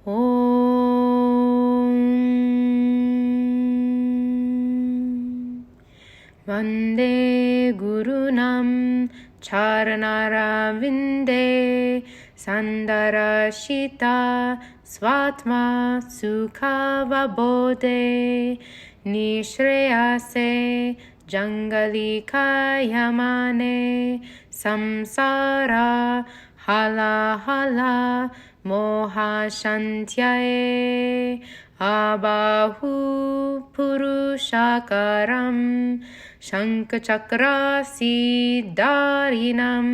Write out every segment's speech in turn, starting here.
Om Vande Gurunam Charanara Sandarashita Svatma Sukhavabode Nishreyase Jangalika Yamane Samsara Hala Hala Moha Shantyaye Abahu Purushakaram Shankachakra Siddharinam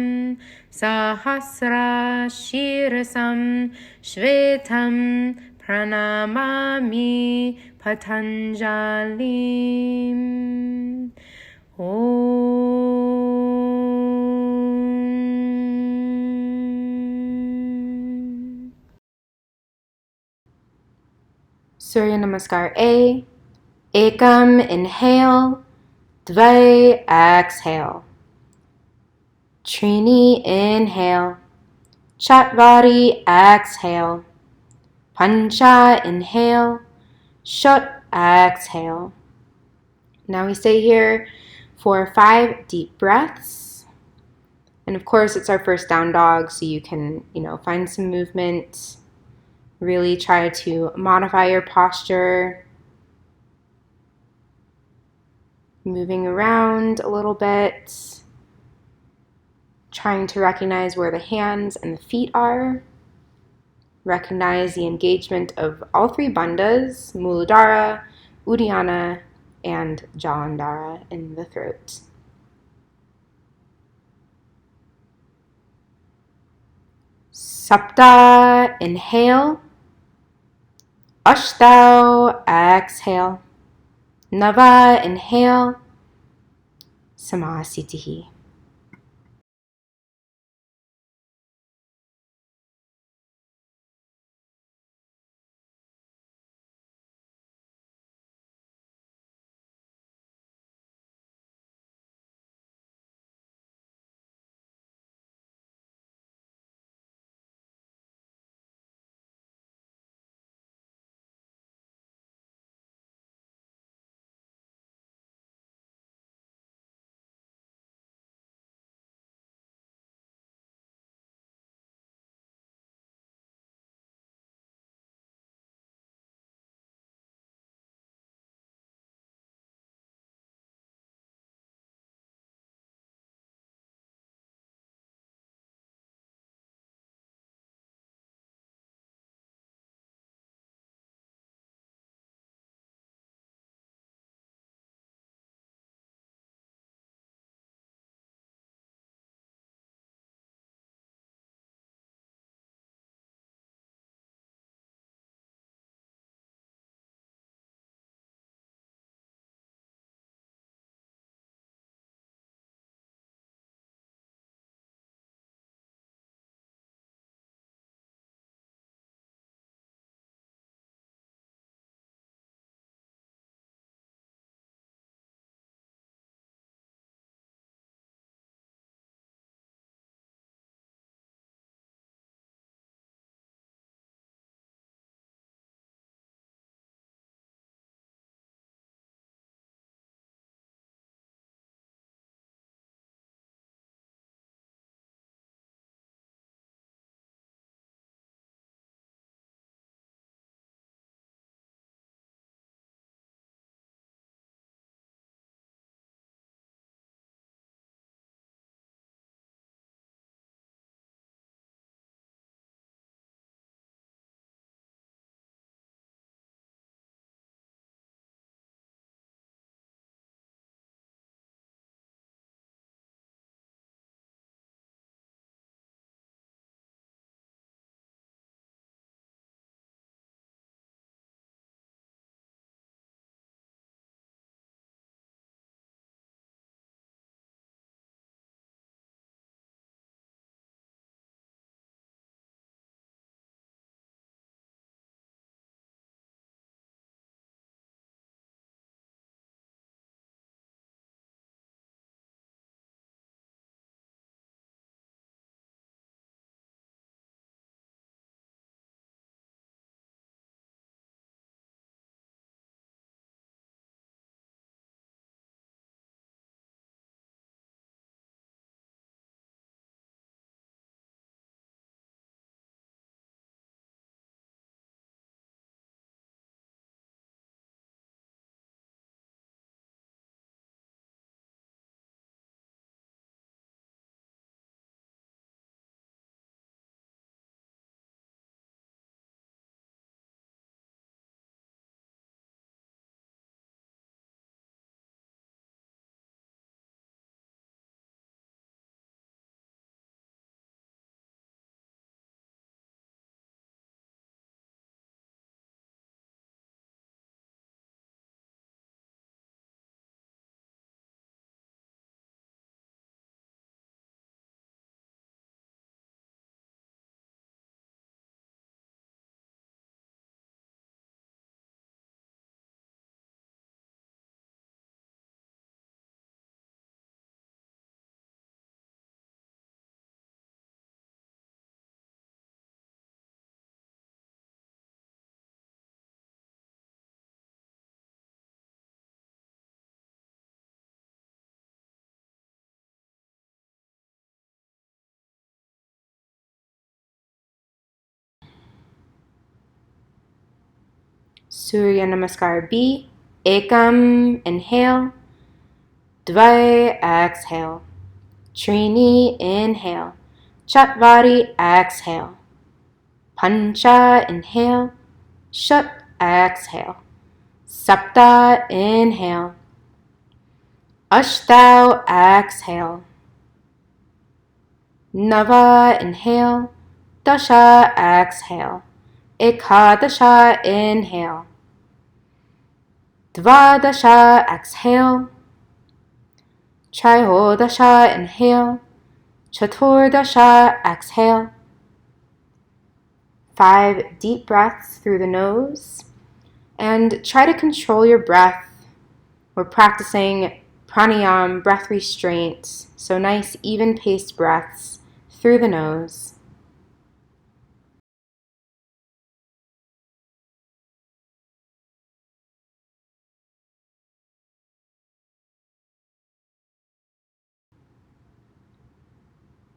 Sahasra Shirasam Shvetam Pranamami Patanjalim. Om. Surya Namaskar A. Ekam, inhale. Dvai, exhale. Trini, inhale. Chatvari, exhale. Pancha, inhale. Shut, exhale. Now we stay here for 5 deep breaths. And of course, it's our first down dog, so you can, find some movement. Really try to modify your posture. Moving around a little bit. Trying to recognize where the hands and the feet are. Recognize the engagement of all 3 bandhas, Muladhara, Uddiyana, and Jalandhara in the throat. Sapta, inhale. Ashtau, exhale. Nava, inhale. Samasitihi. Surya Namaskar B. Ekam, inhale. Dvai, exhale. Trini, inhale. Chatvari, exhale. Pancha, inhale. Shut, exhale. Sapta, inhale. Ashtau, exhale. Nava, inhale. Dasha, exhale. Ekadasha, inhale. Dvadasha, exhale. Trihodasha, inhale. Chaturdasha, exhale. 5 deep breaths through the nose. And try to control your breath. We're practicing pranayama, breath restraint, so nice even-paced breaths through the nose.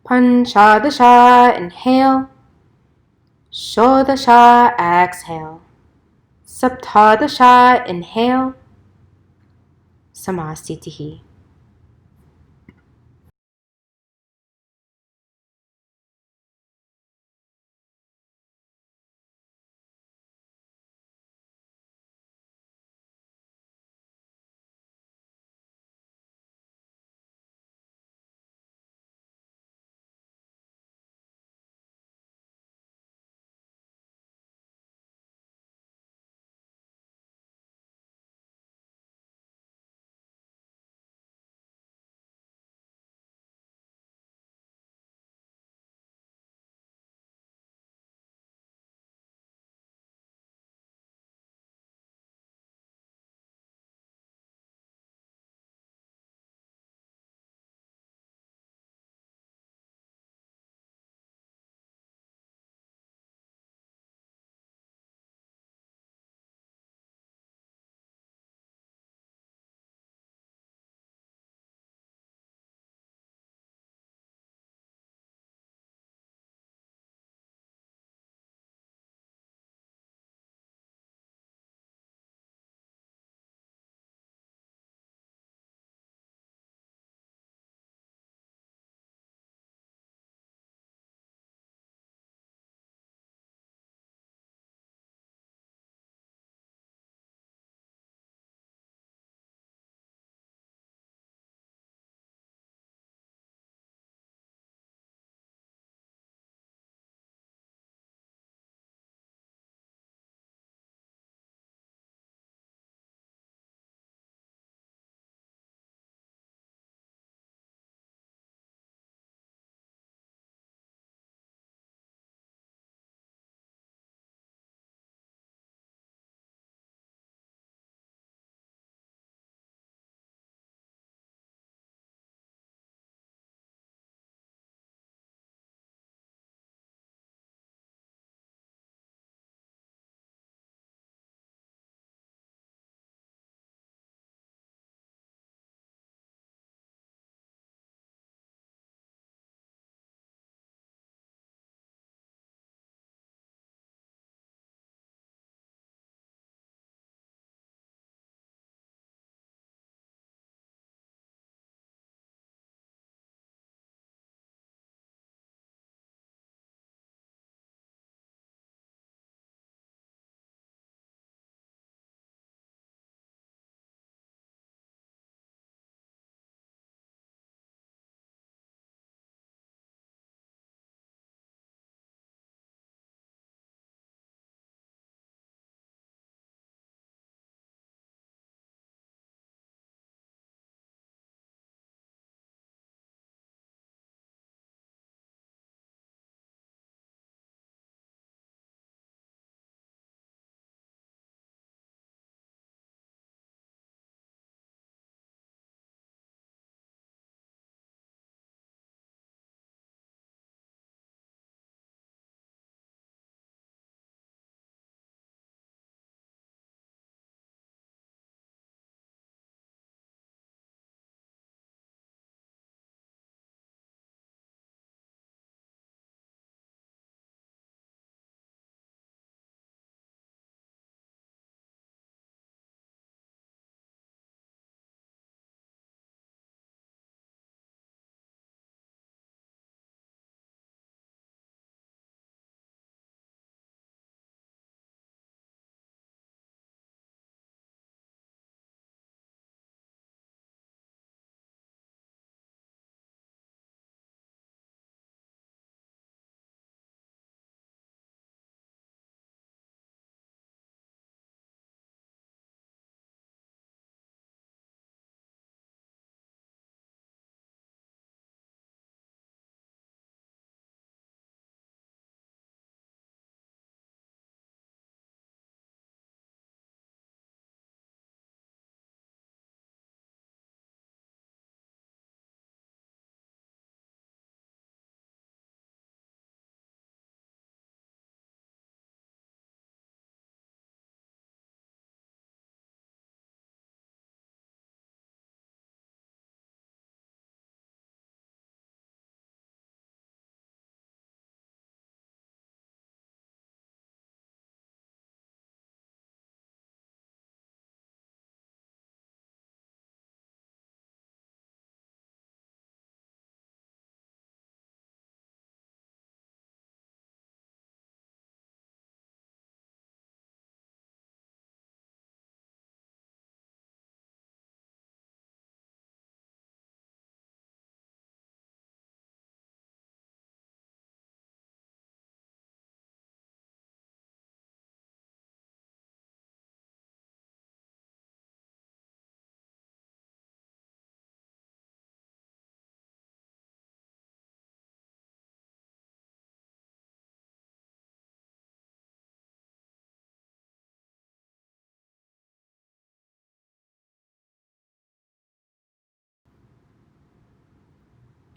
Panchadasha, inhale. Shodasha, exhale. Saptadasha, inhale. Samastitihi.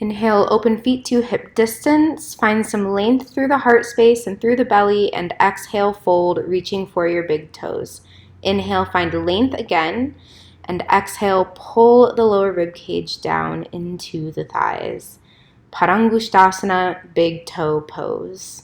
Inhale, open feet to hip distance. Find some length through the heart space and through the belly, and exhale, fold, reaching for your big toes. Inhale, find length again, and exhale, pull the lower rib cage down into the thighs. Parangusthasana, big toe pose.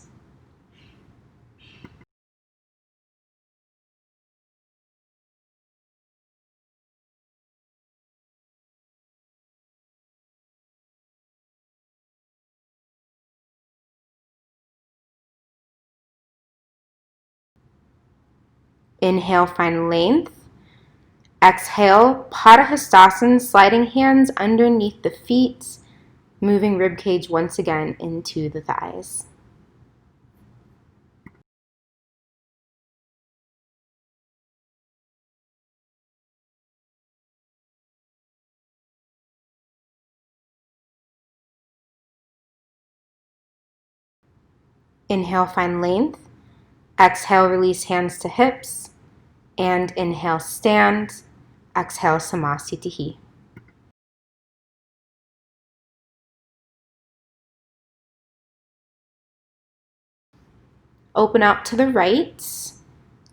Inhale, find length. Exhale, Padahastasana, sliding hands underneath the feet, moving rib cage once again into the thighs. Inhale, find length. Exhale, release hands to hips. And inhale, stand. Exhale, Samasthiti. Open out to the right.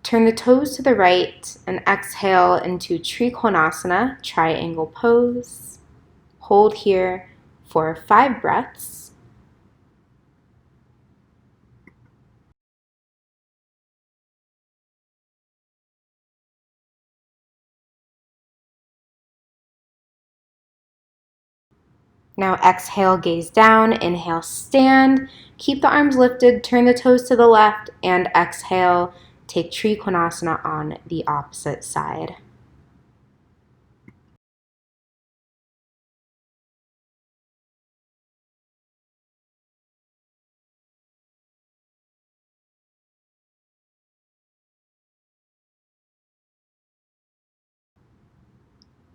Turn the toes to the right and exhale into Trikonasana, triangle pose. Hold here for 5 breaths. Now exhale, gaze down. Inhale, stand. Keep the arms lifted, turn the toes to the left, and exhale, take Trikonasana on the opposite side.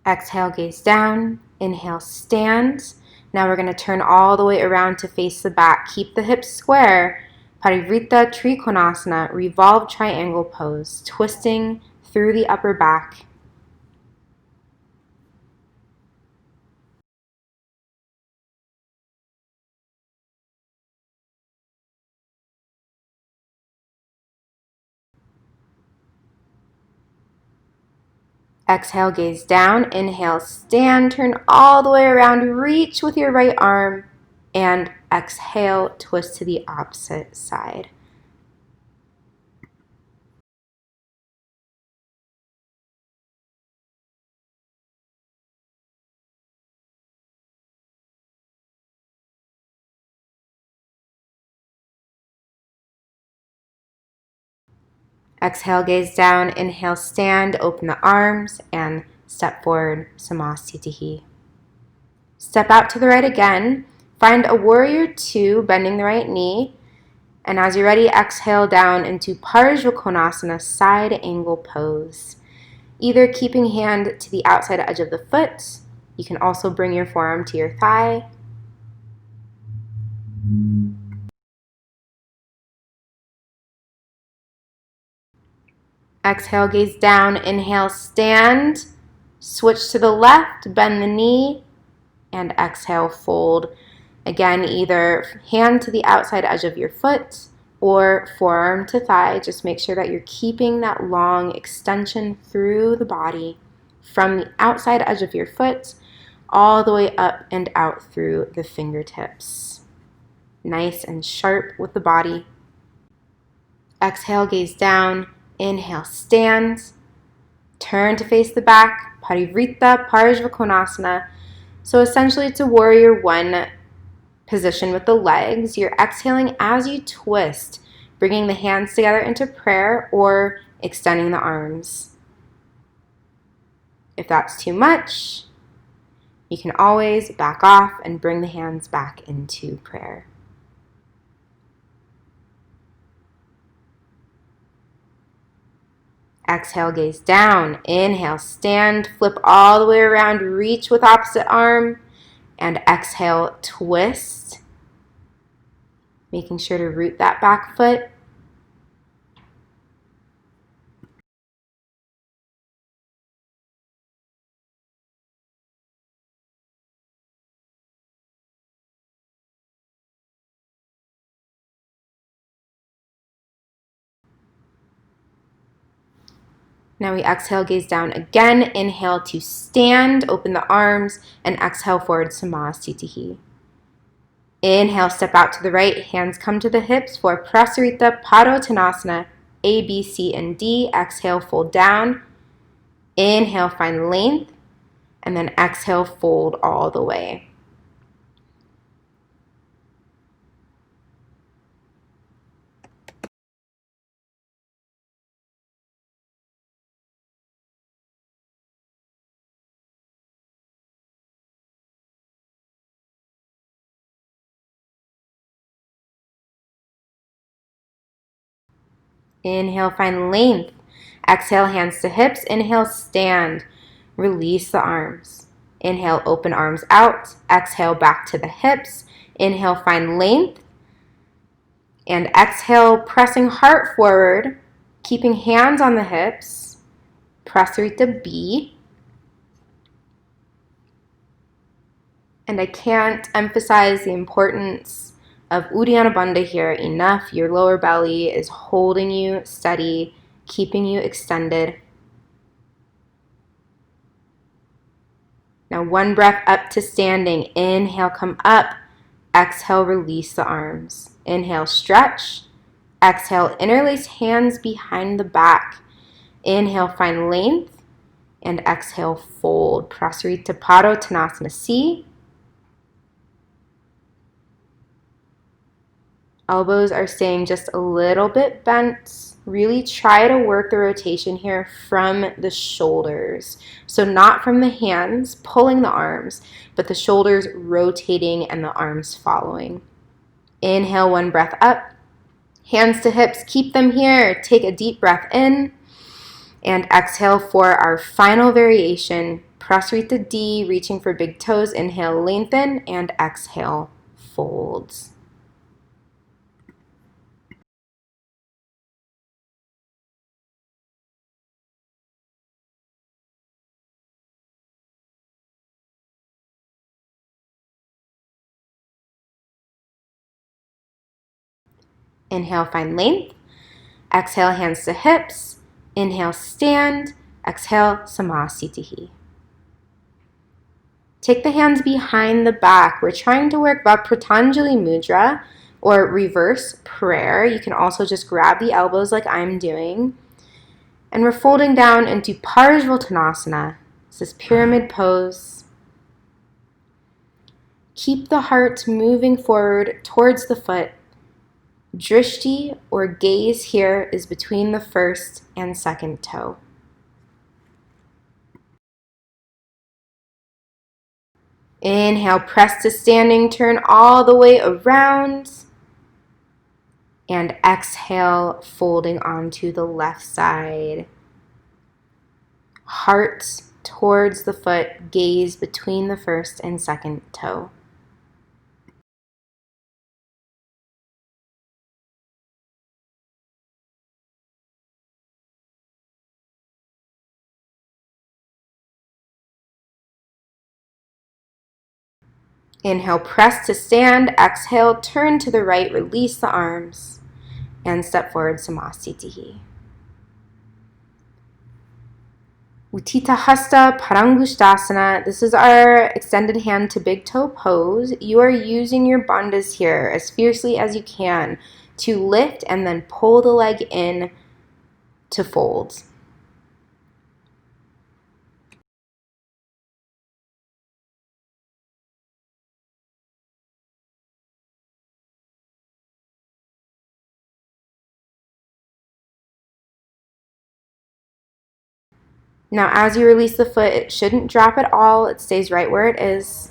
Exhale, gaze down. Inhale, stand. Now we're going to turn all the way around to face the back. Keep the hips square. Parivrtta Trikonasana, revolve triangle pose, twisting through the upper back. Exhale, gaze down. Inhale, stand. Turn all the way around. Reach with your right arm. And exhale, twist to the opposite side. Exhale, gaze down. Inhale, stand. Open the arms and step forward, Samasthiti. Step out to the right again. Find a warrior 2, bending the right knee. And as you're ready, exhale down into Parsvakonasana, side angle pose. Either keeping hand to the outside edge of the foot. You can also bring your forearm to your thigh. Exhale, gaze down. Inhale, stand. Switch to the left, bend the knee, and exhale, fold. Again, either hand to the outside edge of your foot or forearm to thigh. Just make sure that you're keeping that long extension through the body from the outside edge of your foot all the way up and out through the fingertips. Nice and sharp with the body. Exhale, gaze down. Inhale, stand. Turn to face the back, Parivrtta Parsvakonasana. So essentially it's a warrior 1 position with the legs. You're exhaling as you twist, bringing the hands together into prayer or extending the arms. If that's too much, you can always back off and bring the hands back into prayer. Exhale, gaze down. Inhale, stand, flip all the way around, reach with opposite arm, and exhale, twist. Making sure to root that back foot. Now we exhale, gaze down again. Inhale to stand, open the arms, and exhale forward, Samasthiti. Inhale, step out to the right, hands come to the hips for Prasarita Padottanasana, A, B, C, and D. Exhale, fold down. Inhale, find length, and then exhale, fold all the way. Inhale, find length. Exhale, hands to hips. Inhale, stand. Release the arms. Inhale, open arms out. Exhale, back to the hips. Inhale, find length. And exhale, pressing heart forward, keeping hands on the hips. Prasarita B. And I can't emphasize the importance of Uddiyana Bandha here enough. Your lower belly is holding you steady, keeping you extended. Now one breath up to standing. Inhale, come up. Exhale, release the arms. Inhale, stretch. Exhale, interlace hands behind the back. Inhale, find length. And exhale, fold. Prasarita Padottanasana C. Elbows are staying just a little bit bent. Really try to work the rotation here from the shoulders. So not from the hands pulling the arms, but the shoulders rotating and the arms following. Inhale, one breath up. Hands to hips, keep them here. Take a deep breath in. And exhale for our final variation. Prasarita D, reaching for big toes. Inhale, lengthen, and exhale, folds. Inhale, find length. Exhale, hands to hips. Inhale, stand. Exhale, Samasthiti. Take the hands behind the back. We're trying to work Patanjali Mudra or reverse prayer. You can also just grab the elbows like I'm doing. And we're folding down into Parsvottanasana. This is pyramid pose. Keep the heart moving forward towards the foot. Drishti or gaze here is between the first and second toe. Inhale, press to standing, turn all the way around. And exhale, folding onto the left side. Heart towards the foot, gaze between the first and second toe. Inhale, press to stand. Exhale, turn to the right, release the arms, and step forward, Samasthiti. Uttita Hasta Parangusthasana. This is our extended hand to big toe pose. You are using your bandhas here as fiercely as you can to lift and then pull the leg in to fold. Now, as you release the foot, it shouldn't drop at all. It stays right where it is.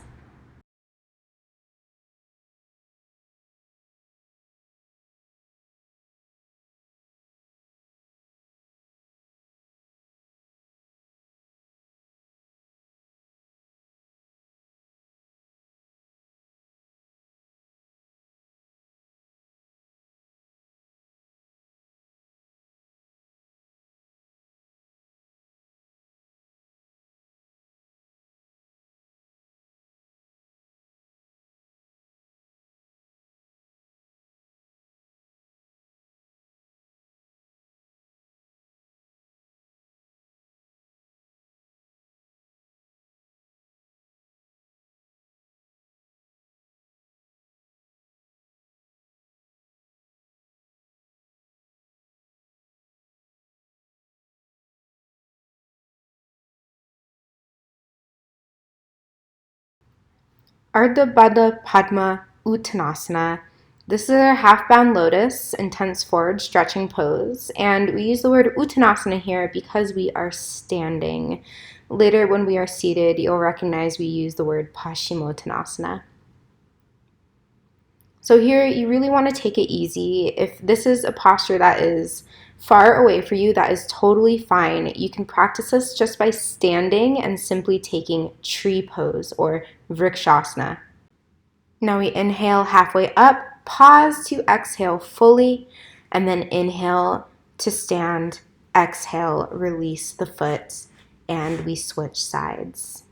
Ardha Baddha Padma Uttanasana. This is our half-bound lotus, intense forward stretching pose, and we use the word Uttanasana here because we are standing. Later, when we are seated, you'll recognize we use the word Paschimottanasana. So here, you really want to take it easy. If this is a posture that is far away for you, that is totally fine. You can practice this just by standing and simply taking tree pose or Vrikshasana. Now we inhale halfway up, pause to exhale fully, and then inhale to stand, exhale, release the foot, and we switch sides.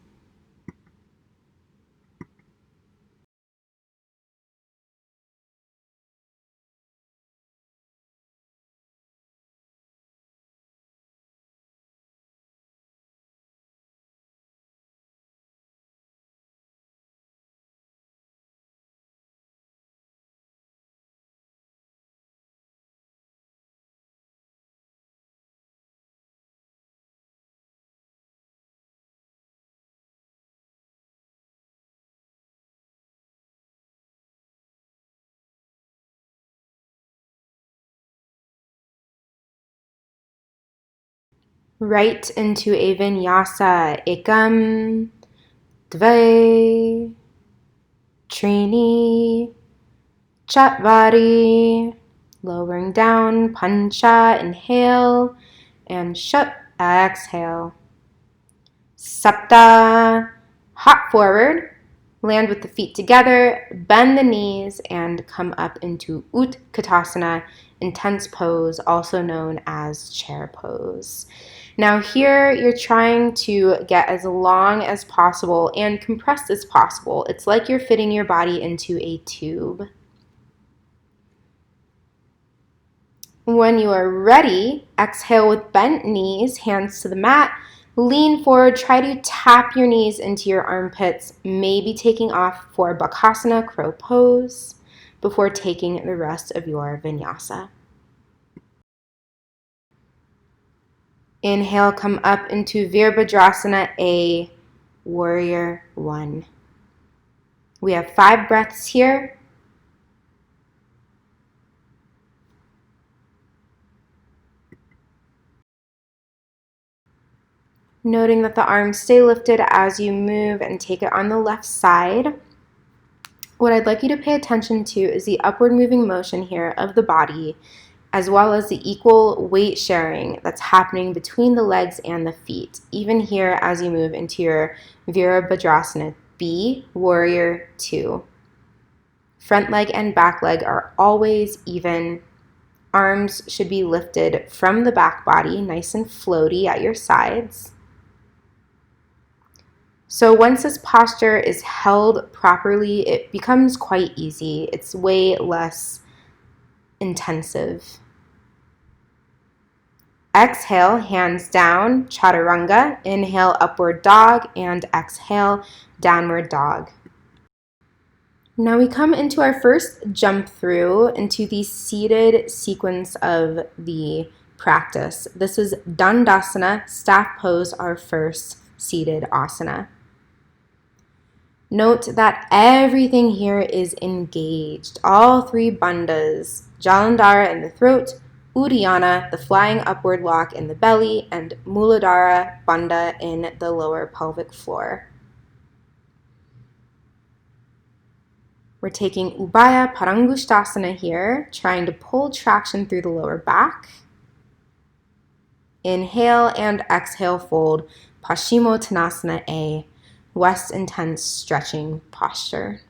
Right into a vinyasa. Ekam, dve, trini, chatvari. Lowering down, pancha, inhale, and shut, exhale. Sapta, hop forward, land with the feet together, bend the knees, and come up into Utkatasana, intense pose, also known as chair pose. Now here you're trying to get as long as possible and compressed as possible. It's like you're fitting your body into a tube. When you are ready, exhale with bent knees, hands to the mat. Lean forward, try to tap your knees into your armpits, maybe taking off for Bakasana, crow pose, before taking the rest of your vinyasa. Inhale, come up into Virabhadrasana, a warrior one. We have 5 breaths here. Noting that the arms stay lifted as you move and take it on the left side. What I'd like you to pay attention to is the upward moving motion here of the body, as well as the equal weight sharing that's happening between the legs and the feet, even here as you move into your Virabhadrasana B, Warrior 2. Front leg and back leg are always even. Arms should be lifted from the back body, nice and floaty at your sides. So once this posture is held properly, it becomes quite easy. It's way less intensive. Exhale, hands down, chaturanga. Inhale, upward dog, and exhale, downward dog. Now we come into our first jump through into the seated sequence of the practice. This is Dandasana, staff pose, our first seated asana. Note that everything here is engaged. All 3 bandhas, Jalandhara in the throat, Uddiyana, the flying upward lock in the belly, and Muladhara bandha in the lower pelvic floor. We're taking Ubhaya Parangushtasana here, trying to pull traction through the lower back. Inhale and exhale, fold Paschimottanasana A, West intense stretching posture.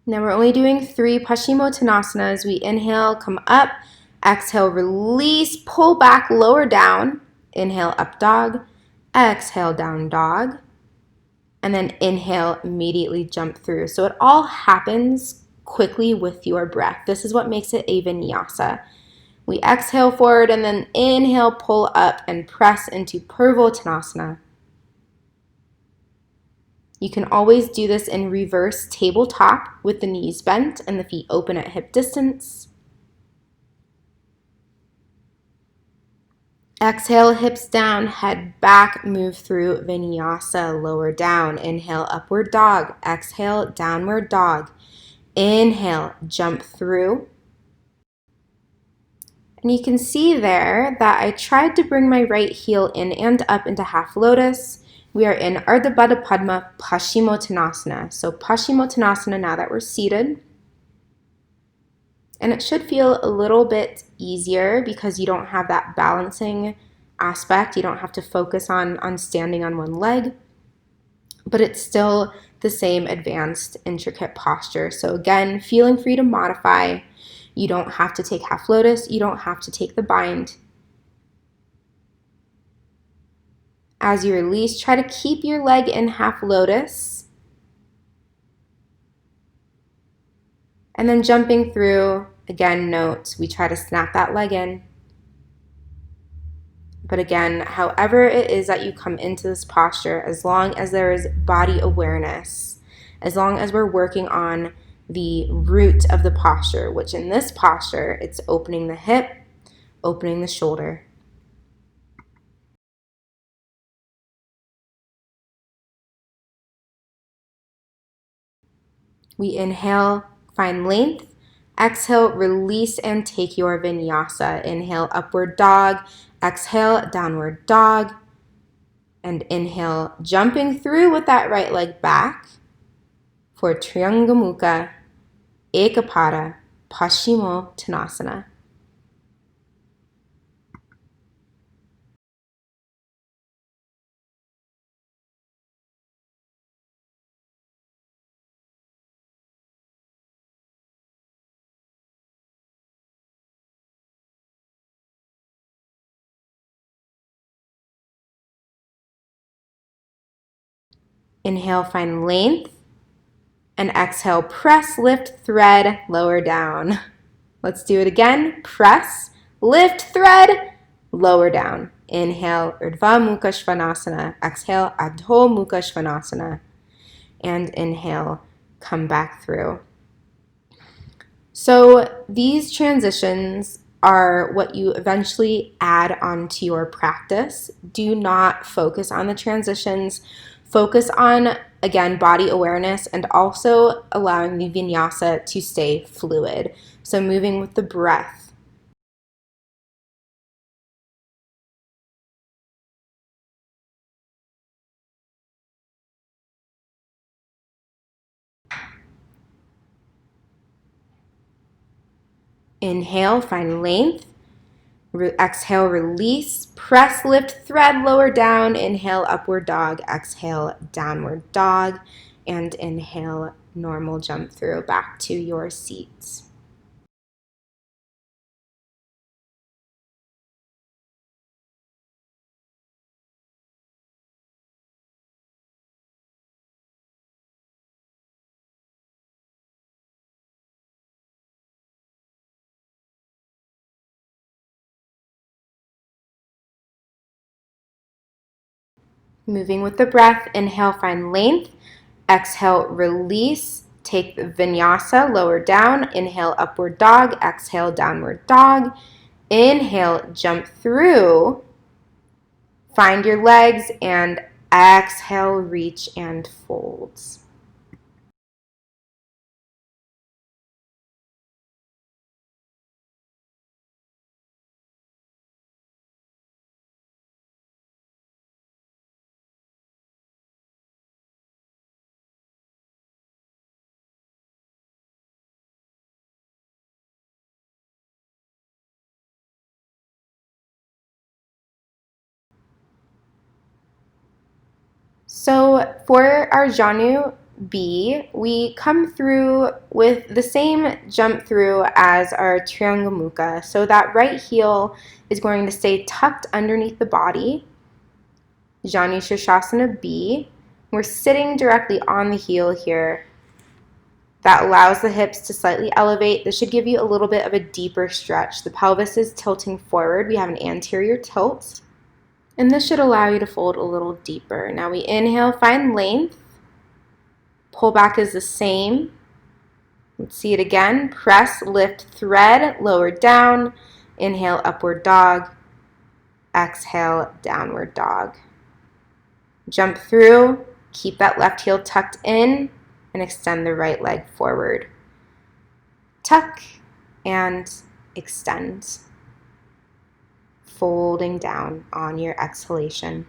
Now we're only doing 3 Paschimottanasana. We inhale, come up, exhale, release, pull back, lower down, inhale, up dog, exhale, down dog, and then inhale, immediately jump through. So it all happens quickly with your breath. This is what makes it a vinyasa. We exhale forward and then inhale, pull up and press into Purvottanasana. You can always do this in reverse tabletop with the knees bent and the feet open at hip distance. Exhale, hips down, head back, move through vinyasa, lower down. Inhale, upward dog. Exhale, downward dog. Inhale, jump through. And you can see there that I tried to bring my right heel in and up into half lotus. We are in Ardha Baddha Padma Paschimottanasana. So Paschimottanasana now that we're seated. And it should feel a little bit easier because you don't have that balancing aspect. You don't have to focus on standing on one leg, but it's still the same advanced, intricate posture. So again, feeling free to modify. You don't have to take half lotus. You don't have to take the bind. As you release, try to keep your leg in half lotus. And then jumping through, again, note, we try to snap that leg in. But again, however it is that you come into this posture, as long as there is body awareness, as long as we're working on the root of the posture, which in this posture, it's opening the hip, opening the shoulder. We inhale, find length. Exhale, release and take your vinyasa. Inhale, upward dog. Exhale, downward dog. And inhale, jumping through with that right leg back for Triangamukha Ekapada Paschimottanasana. Inhale, find length. And exhale, press, lift, thread, lower down. Let's do it again. Press, lift, thread, lower down. Inhale, Urdhva Mukha Svanasana. Exhale, Adho Mukha Svanasana. And inhale, come back through. So these transitions are what you eventually add onto your practice. Do not focus on the transitions. Focus on, again, body awareness and also allowing the vinyasa to stay fluid. So moving with the breath. Inhale, find length. Exhale, release. Press, lift, thread, lower down. Inhale, upward dog. Exhale, downward dog. And inhale, normal jump through back to your seats. Moving with the breath, inhale, find length. Exhale, release. Take the vinyasa, lower down. Inhale, upward dog. Exhale, downward dog. Inhale, jump through. Find your legs and exhale, reach and folds. So for our Janu, B, we come through with the same jump through as our Triangamukha. So that right heel is going to stay tucked underneath the body. Janu Shirshasana B. We're sitting directly on the heel here. That allows the hips to slightly elevate. This should give you a little bit of a deeper stretch. The pelvis is tilting forward. We have an anterior tilt. And this should allow you to fold a little deeper. Now we inhale, find length. Pull back is the same. Let's see it again. Press, lift, thread, lower down. Inhale, upward dog. Exhale, downward dog. Jump through. Keep that left heel tucked in and extend the right leg forward. Tuck and extend. Folding down on your exhalation.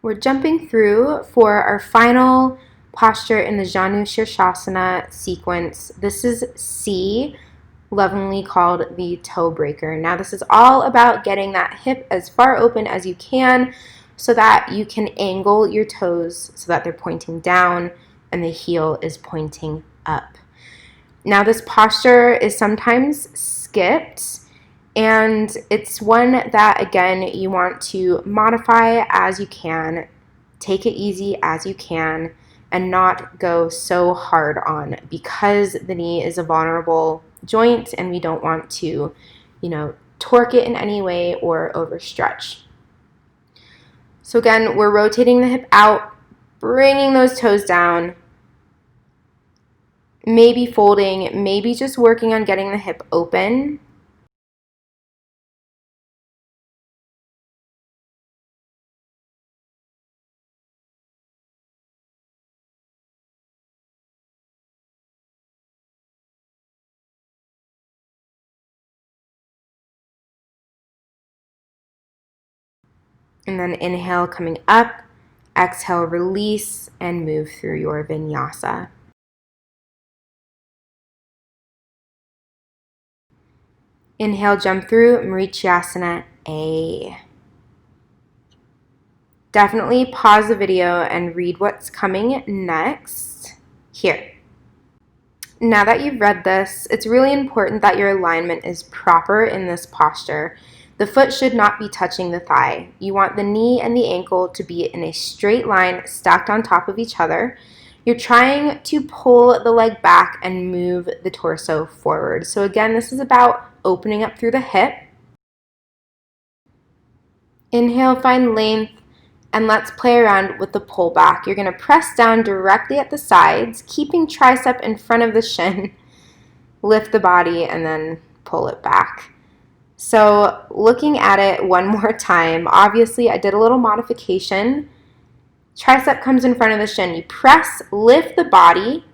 We're jumping through for our final posture in the Janu Shirshasana sequence. This is C, lovingly called the toe breaker. Now this is all about getting that hip as far open as you can so that you can angle your toes so that they're pointing down and the heel is pointing up. Now this posture is sometimes skipped, and it's one that, again, you want to modify as you can, take it easy as you can, and not go so hard on, because the knee is a vulnerable joint and we don't want to, torque it in any way or overstretch. So again, we're rotating the hip out, bringing those toes down, maybe folding, maybe just working on getting the hip open. And then inhale, coming up, exhale, release, and move through your vinyasa. Inhale, jump through, Marichyasana A. Definitely pause the video and read what's coming next. Here. Now that you've read this, it's really important that your alignment is proper in this posture. The foot should not be touching the thigh. You want the knee and the ankle to be in a straight line stacked on top of each other. You're trying to pull the leg back and move the torso forward. So again, this is about opening up through the hip. Inhale, find length, and let's play around with the pull back. You're going to press down directly at the sides, keeping tricep in front of the shin. Lift the body and then pull it back. So looking at it one more time, obviously I did a little modification. Tricep comes in front of the shin. You press, lift the body,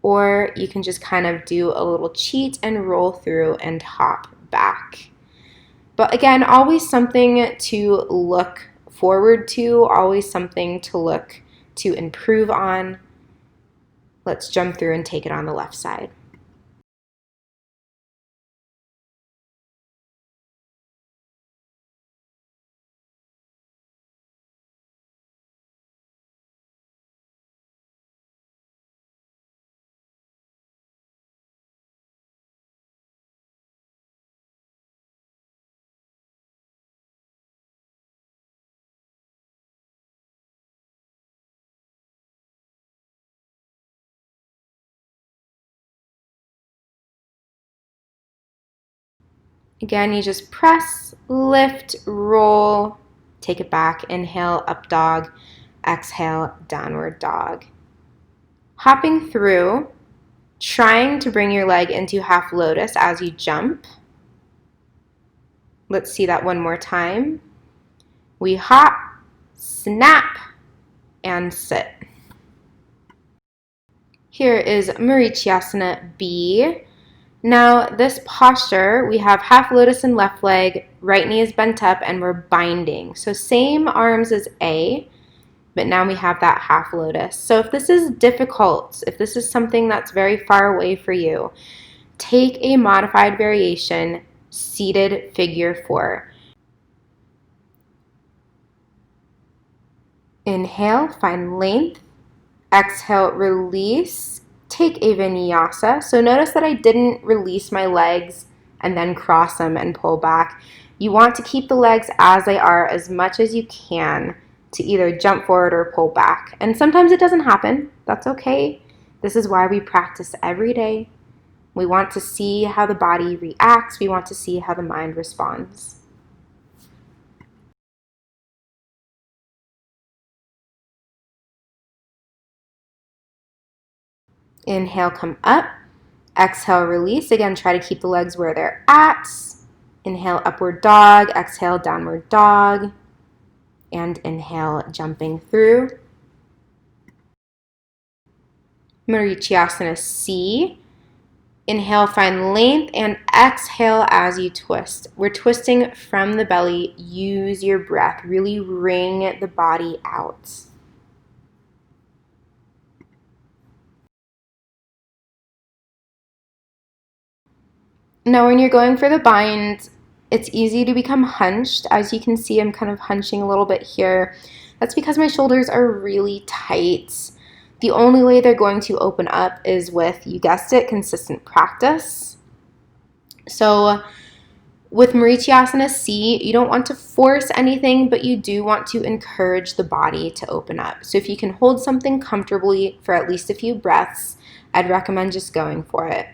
or you can just kind of do a little cheat and roll through and hop back. But again, always something to look forward to, always something to look to improve on. Let's jump through and take it on the left side. Again, you just press, lift, roll, take it back, inhale, up dog, exhale, downward dog. Hopping through, trying to bring your leg into half lotus as you jump. Let's see that one more time. We hop, snap, and sit. Here is Marichyasana B. Now, this posture, we have half lotus in left leg, right knee is bent up, and we're binding. So same arms as A, but now we have that half lotus. So if this is difficult, if this is something that's very far away for you, take a modified variation, seated figure 4. Inhale, find length. Exhale, release. Take a vinyasa. So notice that I didn't release my legs and then cross them and pull back. You want to keep the legs as they are as much as you can to either jump forward or pull back. And sometimes it doesn't happen. That's okay. This is why we practice every day. We want to see how the body reacts. We want to see how the mind responds. Inhale, come up. Exhale, release. Again, try to keep the legs where they're at. Inhale, upward dog. Exhale, downward dog. And inhale, jumping through. Marichyasana C. Inhale, find length, and exhale as you twist. We're twisting from the belly. Use your breath. Really wring the body out. Now, when you're going for the bind, it's easy to become hunched. As you can see, I'm kind of hunching a little bit here. That's because my shoulders are really tight. The only way they're going to open up is with, you guessed it, consistent practice. So with Marichyasana C, you don't want to force anything, but you do want to encourage the body to open up. So if you can hold something comfortably for at least a few breaths, I'd recommend just going for it.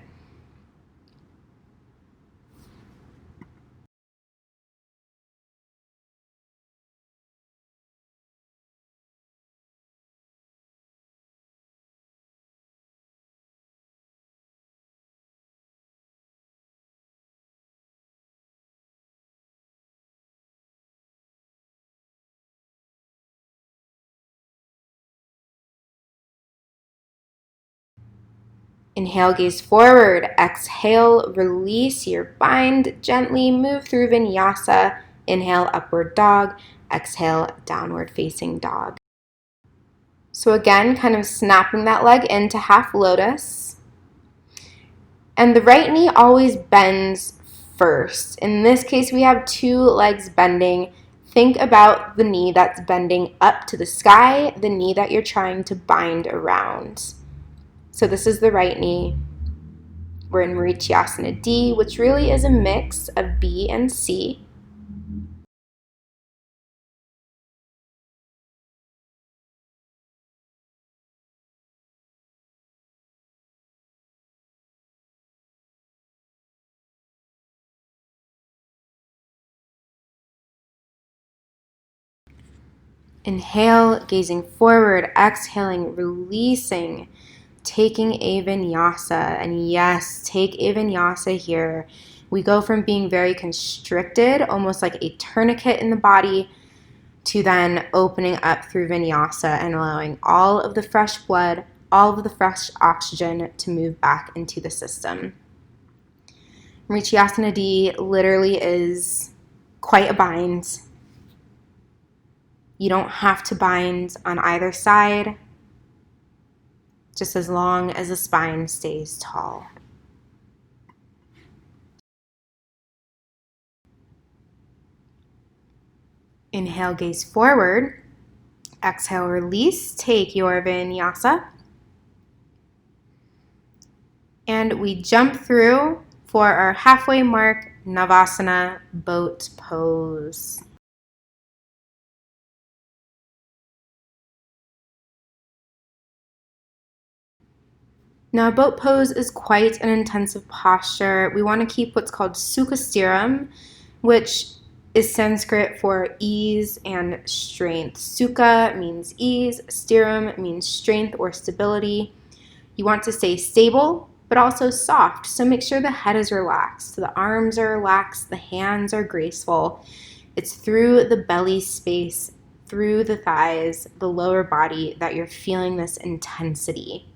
Inhale, gaze forward. Exhale, release your bind. Gently move through vinyasa. Inhale, upward dog. Exhale, downward facing dog. So again, kind of snapping that leg into half lotus. And the right knee always bends first. In this case, we have two legs bending. Think about the knee that's bending up to the sky, the knee that you're trying to bind around. So this is the right knee. We're in Marichyasana D, which really is a mix of B and C. Inhale, gazing forward, exhaling, releasing, taking a vinyasa. And yes, take a vinyasa here. We go from being very constricted, almost like a tourniquet in the body, to then opening up through vinyasa and allowing all of the fresh blood, all of the fresh oxygen to move back into the system. Marichyasana D literally is quite a bind. You don't have to bind on either side, just as long as the spine stays tall. Inhale, gaze forward. Exhale, release. Take your vinyasa. And we jump through for our halfway mark, Navasana boat pose. Now, boat pose is quite an intensive posture. We want to keep what's called Sukha, which is Sanskrit for ease and strength. Sukha means ease, stiram means strength or stability. You want to stay stable, but also soft. So make sure the head is relaxed, the arms are relaxed, the hands are graceful. It's through the belly space, through the thighs, the lower body that you're feeling this intensity.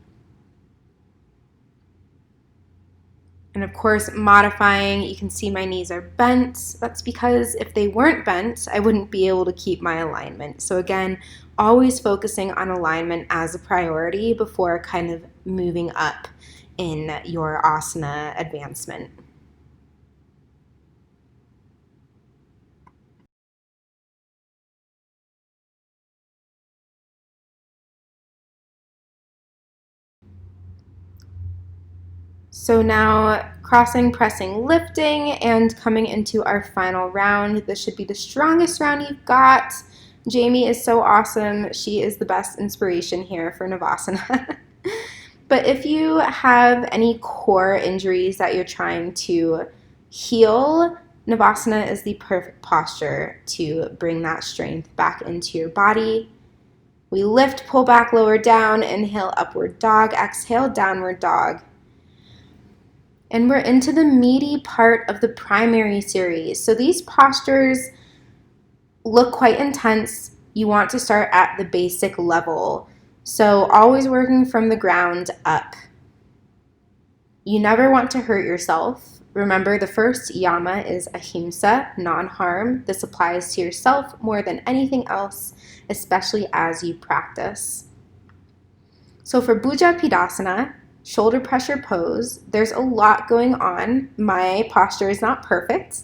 And of course, modifying, you can see my knees are bent. That's because if they weren't bent, I wouldn't be able to keep my alignment. So again, always focusing on alignment as a priority before kind of moving up in your asana advancement. So now crossing, pressing, lifting, and coming into our final round. This should be the strongest round you've got. Jamie is so awesome. She is the best inspiration here for Navasana. But if you have any core injuries that you're trying to heal, Navasana is the perfect posture to bring that strength back into your body. We lift, pull back, lower down, inhale, upward dog, exhale, downward dog. And we're into the meaty part of the primary series. So these postures look quite intense. You want to start at the basic level. So always working from the ground up. You never want to hurt yourself. Remember, the first yama is ahimsa, non-harm. This applies to yourself more than anything else, especially as you practice. So for Bhuja Pidasana, shoulder pressure pose, there's a lot going on. My posture is not perfect,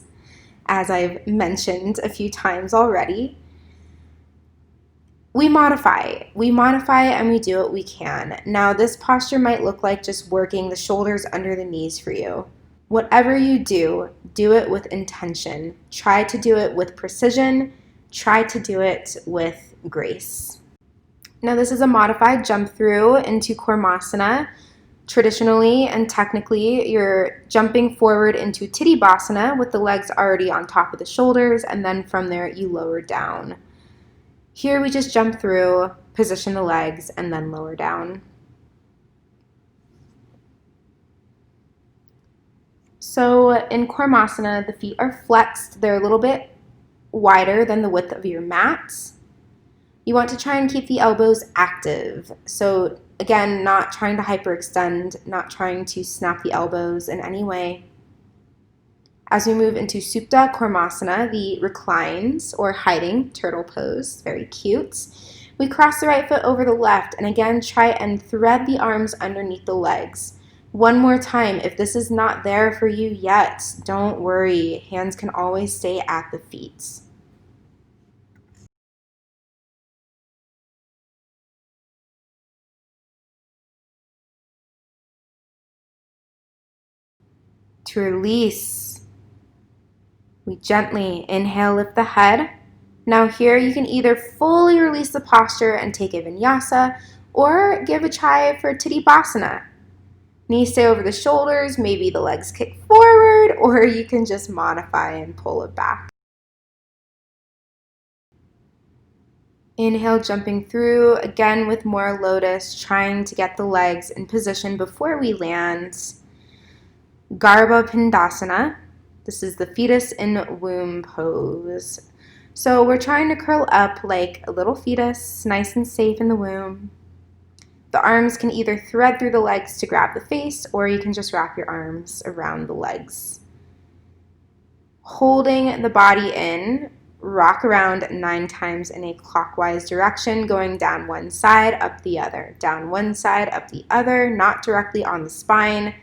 as I've mentioned a few times already. We modify and we do what we can. Now, this posture might look like just working the shoulders under the knees for you. Whatever you do it with intention. Try to do it with precision. Try to do it with grace. Now, this is a modified jump through into Kurmasana. Traditionally and technically, you're jumping forward into Titibhasana with the legs already on top of the shoulders, and then from there you lower down. Here we just jump through, position the legs, and then lower down. So in Kurmasana, the feet are flexed. They're a little bit wider than the width of your mat. You want to try and keep the elbows active. So again, not trying to hyperextend, not trying to snap the elbows in any way. As we move into Supta Kurmasana, the reclines or hiding turtle pose, very cute. We cross the right foot over the left and again try and thread the arms underneath the legs. One more time, if this is not there for you yet, don't worry. Hands can always stay at the feet. To release, we gently inhale, lift the head. Now here you can either fully release the posture and take a vinyasa or give a try for Titibhasana. Knees stay over the shoulders, maybe the legs kick forward, or you can just modify and pull it back. Inhale, jumping through, again with more lotus, trying to get the legs in position before we land. Garbha Pindasana. This is the fetus in womb pose. So we're trying to curl up like a little fetus, nice and safe in the womb. The arms can either thread through the legs to grab the face, or you can just wrap your arms around the legs. Holding the body in, rock around 9 times in a clockwise direction, going down one side, up the other, down one side, up the other, not directly on the spine.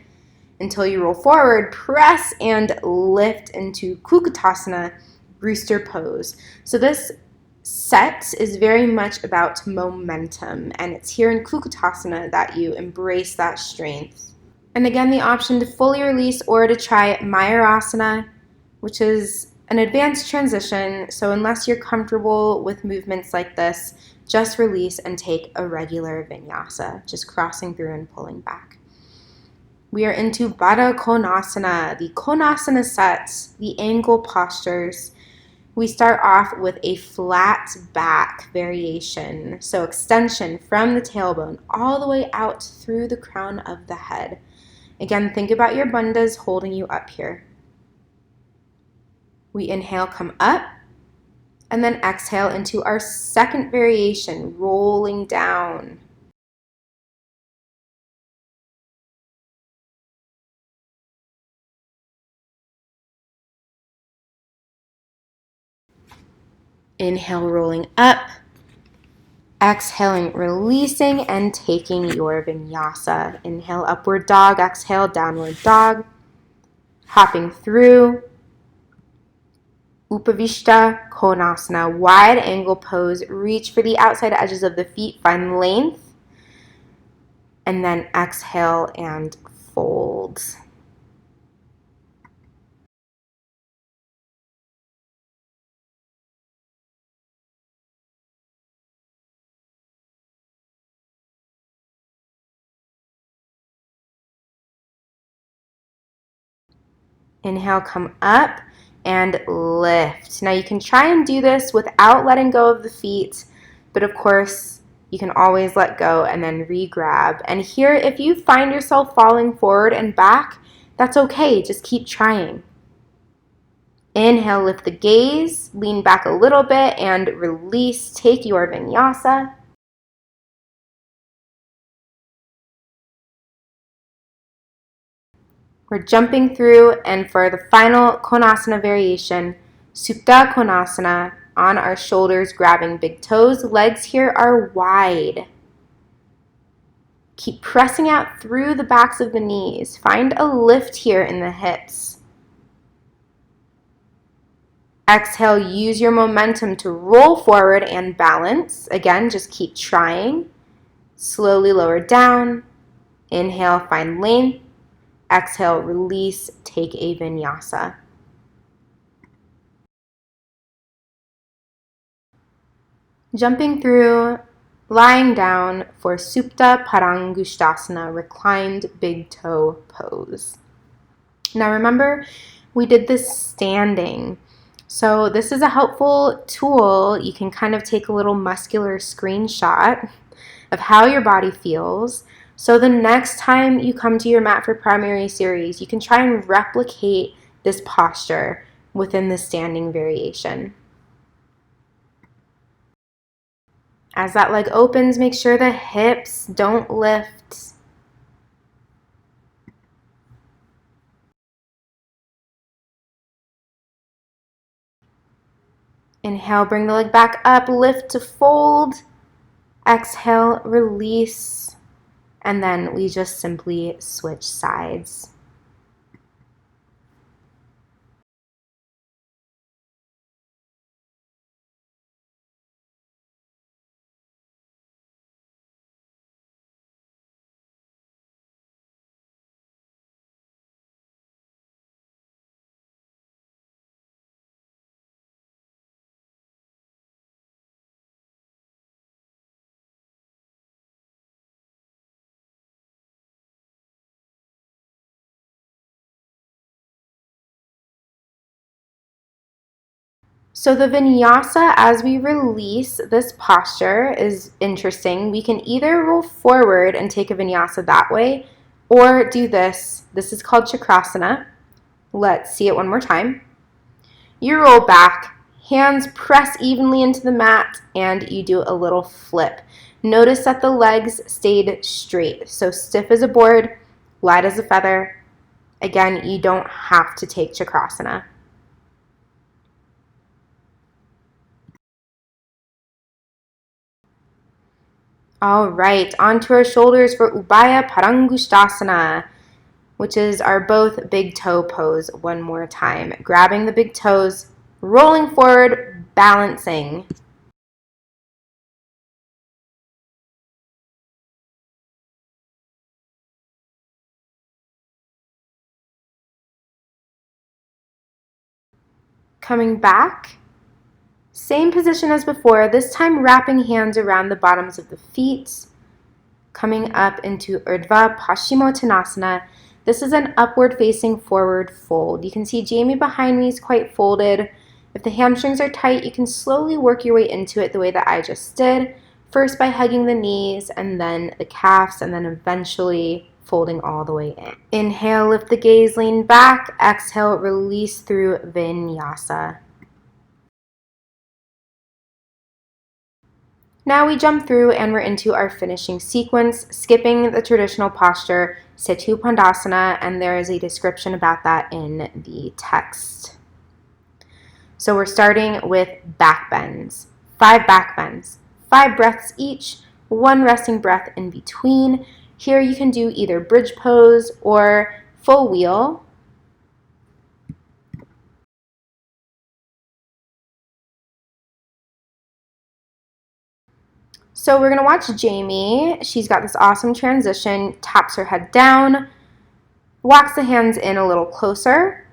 Until you roll forward, press and lift into Kukutasana, rooster pose. So this set is very much about momentum, and it's here in Kukutasana that you embrace that strength. And again, the option to fully release or to try Mayurasana, which is an advanced transition. So unless you're comfortable with movements like this, just release and take a regular vinyasa, just crossing through and pulling back. We are into Baddha Konasana, the Konasana sets, the angle postures. We start off with a flat back variation. So extension from the tailbone all the way out through the crown of the head. Again, think about your bandhas holding you up here. We inhale, come up, and then exhale into our second variation, rolling down. Inhale, rolling up. Exhaling, releasing and taking your vinyasa. Inhale, upward dog. Exhale, downward dog. Hopping through. Upavishta Konasana, wide angle pose. Reach for the outside edges of the feet. Find length. And then exhale and fold. Inhale, come up and lift. Now you can try and do this without letting go of the feet, but of course you can always let go and then re-grab. And here, if you find yourself falling forward and back, that's okay, just keep trying. Inhale, lift the gaze, lean back a little bit and release, take your vinyasa. We're jumping through, and for the final Konasana variation, Supta Konasana, on our shoulders, grabbing big toes. Legs here are wide. Keep pressing out through the backs of the knees. Find a lift here in the hips. Exhale, use your momentum to roll forward and balance. Again, just keep trying. Slowly lower down. Inhale, find length. Exhale, release, take a vinyasa. Jumping through, lying down for Supta Parangusthasana, reclined big toe pose. Now remember, we did this standing. So this is a helpful tool. You can kind of take a little muscular screenshot of how your body feels. So the next time you come to your mat for primary series, you can try and replicate this posture within the standing variation. As that leg opens, make sure the hips don't lift. Inhale, bring the leg back up, lift to fold. Exhale, release. And then we just simply switch sides. So the vinyasa, as we release this posture, is interesting. We can either roll forward and take a vinyasa that way, or do this. This is called chakrasana. Let's see it one more time. You roll back, hands press evenly into the mat, and you do a little flip. Notice that the legs stayed straight, so stiff as a board, light as a feather. Again, you don't have to take chakrasana. All right, onto our shoulders for Ubaya Parangusthasana, which is our both big toe pose one more time. Grabbing the big toes, rolling forward, balancing. Coming back, same position as before, this time wrapping hands around the bottoms of the feet. Coming up into Urdhva Paschimottanasana. This is an upward facing forward fold. You can see Jamie behind me is quite folded. If the hamstrings are tight, you can slowly work your way into it the way that I just did. First by hugging the knees and then the calves and then eventually folding all the way in. Inhale, lift the gaze, lean back. Exhale, release through vinyasa. Now we jump through and we're into our finishing sequence, skipping the traditional posture, Setu Pandasana, and there is a description about that in the text. So we're starting with back bends. 5 back bends, 5 breaths each, 1 resting breath in between. Here you can do either bridge pose or full wheel. So we're gonna watch Jamie. She's got this awesome transition, taps her head down, walks the hands in a little closer,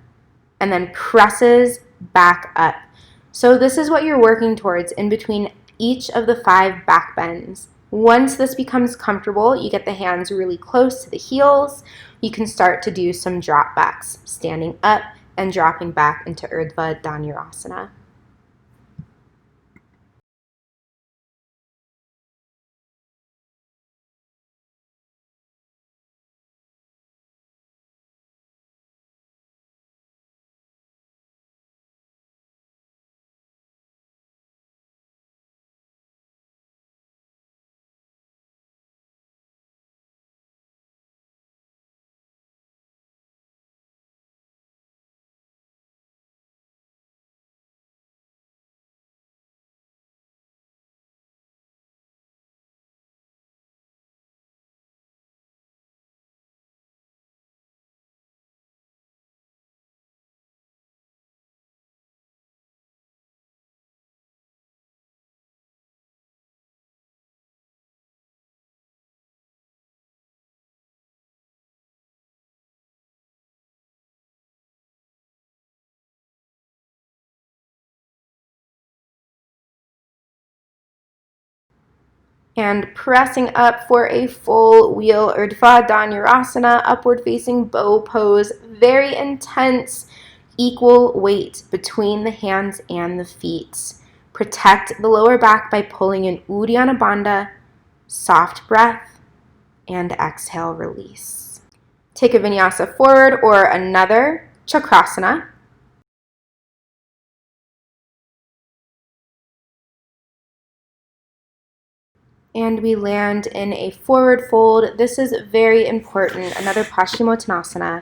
and then presses back up. So this is what you're working towards in between each of the 5 back bends. Once this becomes comfortable, you get the hands really close to the heels, you can start to do some drop backs, standing up and dropping back into Urdhva Dhanurasana. And pressing up for a full wheel Urdhva Dhanurasana, upward facing bow pose, very intense, equal weight between the hands and the feet. Protect the lower back by pulling in Uddiyana Bandha, soft breath, and exhale, release. Take a vinyasa forward or another chakrasana. And we land in a forward fold. This is very important, another Paschimottanasana.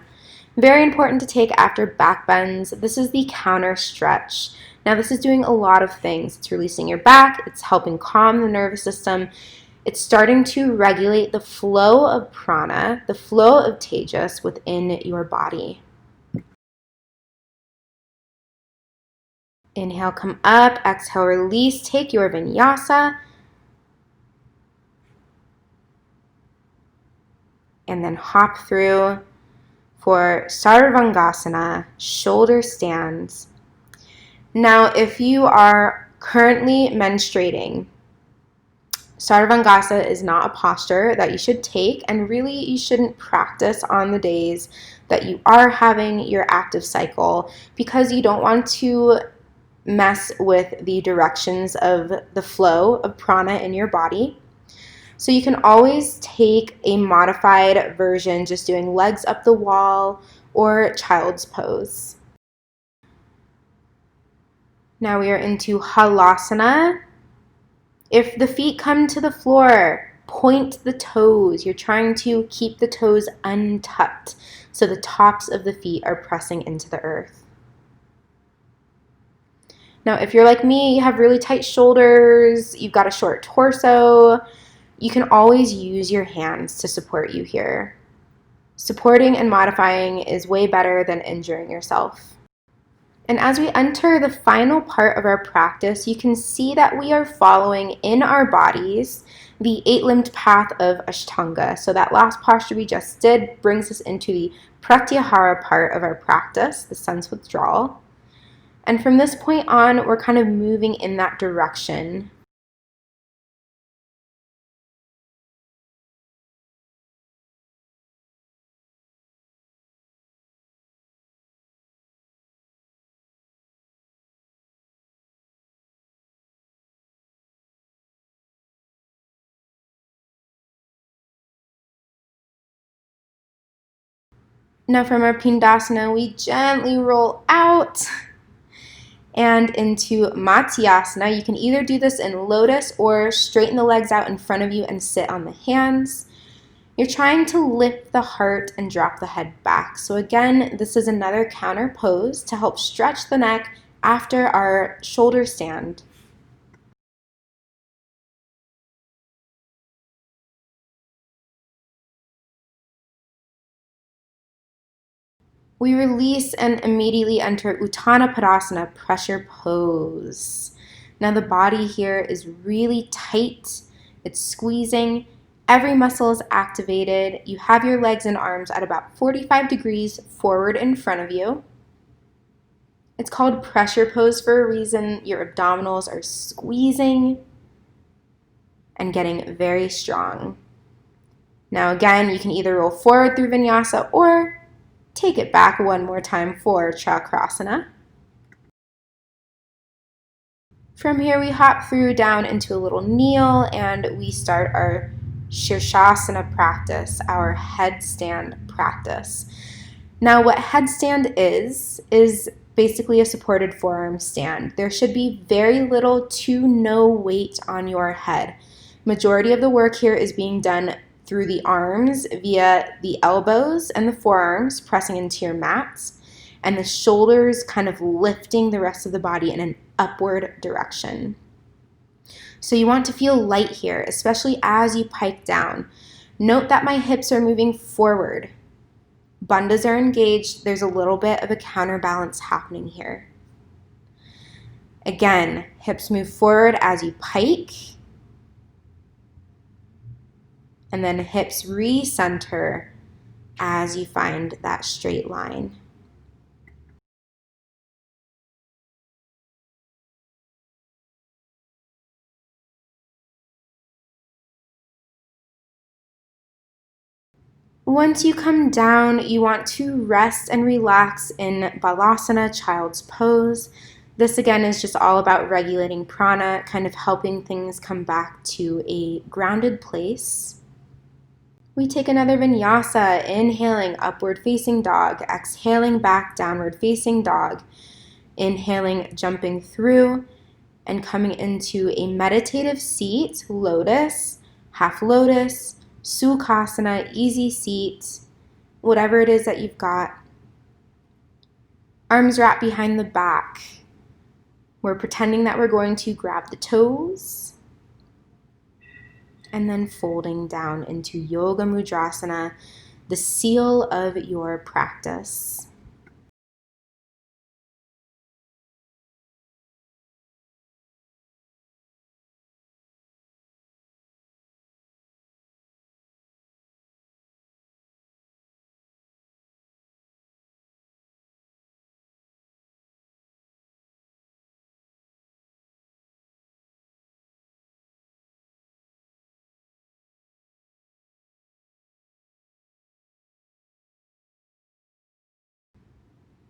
Very important to take after back bends. This is the counter stretch. Now this is doing a lot of things. It's releasing your back, it's helping calm the nervous system, it's starting to regulate the flow of prana, the flow of tejas within your body. Inhale, come up, exhale, release, take your vinyasa. And then hop through for Sarvangasana, shoulder stands. Now, if you are currently menstruating, Sarvangasa is not a posture that you should take, and really you shouldn't practice on the days that you are having your active cycle because you don't want to mess with the directions of the flow of prana in your body. So you can always take a modified version, just doing legs up the wall or child's pose. Now we are into halasana. If the feet come to the floor, point the toes. You're trying to keep the toes untucked so the tops of the feet are pressing into the earth. Now, if you're like me, you have really tight shoulders, you've got a short torso, you can always use your hands to support you here. Supporting and modifying is way better than injuring yourself. And as we enter the final part of our practice, you can see that we are following in our bodies the 8-limbed path of Ashtanga. So that last posture we just did brings us into the Pratyahara part of our practice, the sense withdrawal. And from this point on, we're kind of moving in that direction. Now from our Pindasana, we gently roll out and into Matsyasana. You can either do this in lotus or straighten the legs out in front of you and sit on the hands. You're trying to lift the heart and drop the head back. So again, this is another counter pose to help stretch the neck, after our shoulder stand. We release and immediately enter Uttana Padasana, pressure pose. Now the body here is really tight. It's squeezing. Every muscle is activated. You have your legs and arms at about 45 degrees forward in front of you. It's called pressure pose for a reason. Your abdominals are squeezing and getting very strong. Now again, you can either roll forward through vinyasa or take it back one more time for chakrasana. From here, we hop through down into a little kneel and we start our Shirshasana practice, our headstand practice. Now, what headstand is basically a supported forearm stand. There should be very little to no weight on your head. Majority of the work here is being done through the arms via the elbows and the forearms pressing into your mats, and the shoulders kind of lifting the rest of the body in an upward direction. So you want to feel light here, especially as you pike down. Note that my hips are moving forward. Bandhas are engaged. There's a little bit of a counterbalance happening here. Again, hips move forward as you pike, and then hips recenter as you find that straight line. Once you come down, you want to rest and relax in Balasana, child's pose. This again is just all about regulating prana, kind of helping things come back to a grounded place. We take another vinyasa, inhaling upward facing dog, exhaling back downward facing dog, inhaling jumping through and coming into a meditative seat, lotus, half lotus, Sukhasana, easy seat, whatever it is that you've got. Arms wrapped behind the back. We're pretending that we're going to grab the toes and then folding down into Yoga Mudrasana, the seal of your practice.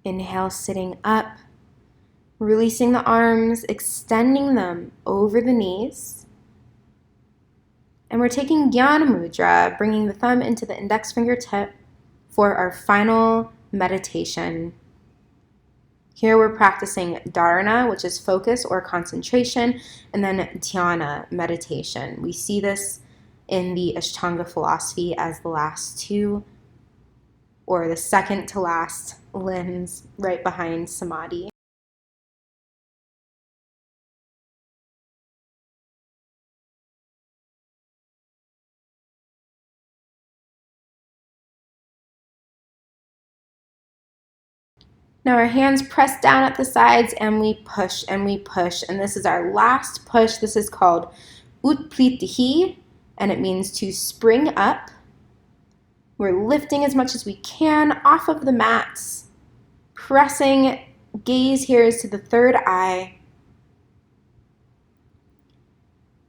Inhale, sitting up, releasing the arms, extending them over the knees. And we're taking Jnana Mudra, bringing the thumb into the index fingertip for our final meditation. Here we're practicing Dharana, which is focus or concentration, and then Dhyana, meditation. We see this in the Ashtanga philosophy as the last two, or the second to last limbs right behind Samadhi. Now our hands press down at the sides and we push and we push. And this is our last push. This is called Utplitihi, and it means to spring up. We're lifting as much as we can off of the mats. Pressing, gaze here is to the third eye.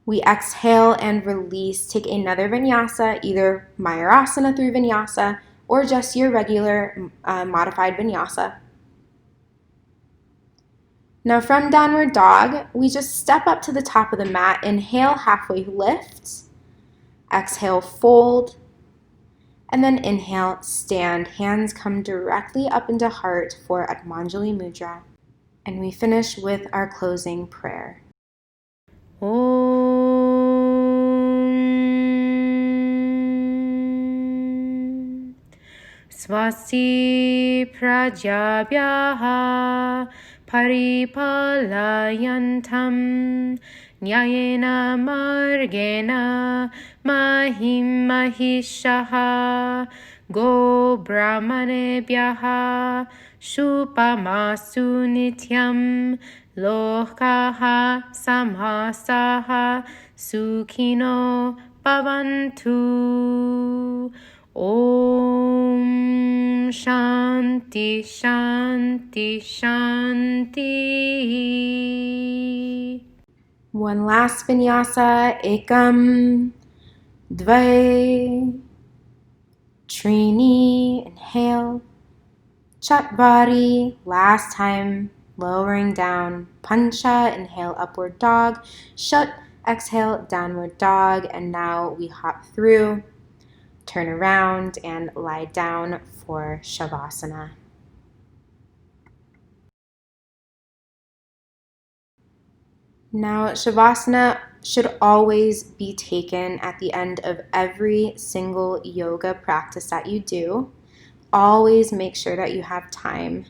We exhale and release. Take another vinyasa, either Mayurasana through vinyasa or just your regular modified vinyasa. Now from downward dog, we just step up to the top of the mat. Inhale, halfway lift. Exhale, fold. And then inhale, stand. Hands come directly up into heart for Atmanjali Mudra. And we finish with our closing prayer. Swasti prajabhyaha paripalayantam nyayena margena mahim mahishaha go brahmanebhyaha shupamasu nityam lokaha samhasaha sukhino bhavantu. Om Shanti Shanti Shanti. One last vinyasa. Ekam, Dvai, Trini. Inhale. Chatvari. Last time. Lowering down. Pancha. Inhale, upward dog. Shut. Exhale, downward dog. And now we hop through. Turn around and lie down for Shavasana. Now, Shavasana should always be taken at the end of every single yoga practice that you do. Always make sure that you have time.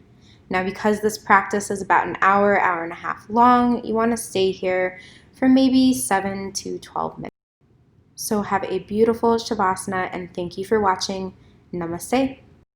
Now, because this practice is about an hour, hour and a half long, you want to stay here for maybe 7 to 12 minutes. So have a beautiful Shavasana, and thank you for watching. Namaste.